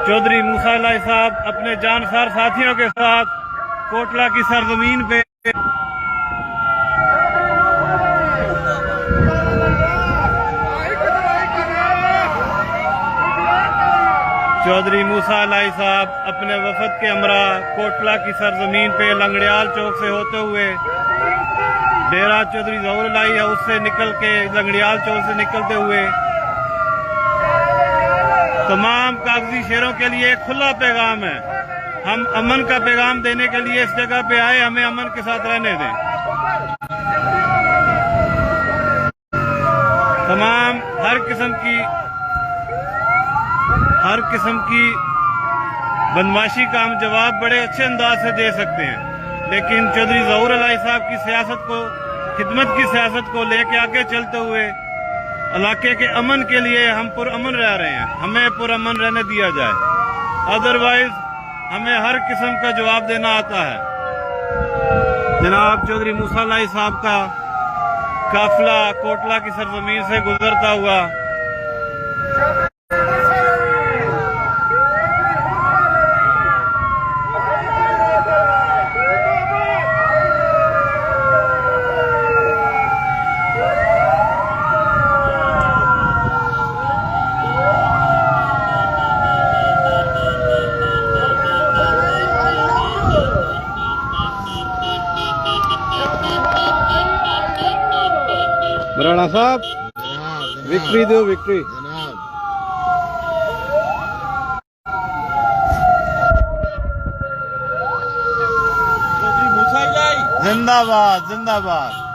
चौधरी मूसा लाई साहब अपने जानसार साथियों के साथ कोटला की सरजमीन पे चौधरी मूसा लाई साहब अपने वफद के हमरा कोटला की सरजमीन पे लंगड़ियाल चौक से होते हुए डेरा चौधरी ज़हूर लाई हाउस से निकल के लंगड़ियाल चौक से निकलते हुए तमाम कागजी शेरों के लिए एक खुला पैगाम है। हम अमन का पैगाम देने के लिए इस जगह पे आए, हमें अमन के साथ रहने दें। तमाम हर किस्म की बदमाशी का हम जवाब बड़े अच्छे अंदाज से दे सकते हैं, लेकिन चौधरी ज़हूर लाई साहब की सियासत को, खिदमत की सियासत को लेके आगे चलते हुए इलाके के अमन के लिए हम पुरअमन रह रहे हैं। हमें पुरअमन रहने दिया जाए, अदरवाइज हमें हर किस्म का जवाब देना आता है। जनाब चौधरी मूसा लाई साहब का काफिला कोटला की सरजमीन से गुजरता हुआ मराना साहब विक्ट्री दो, विक्ट्री जिंदाबाद जिंदाबाद।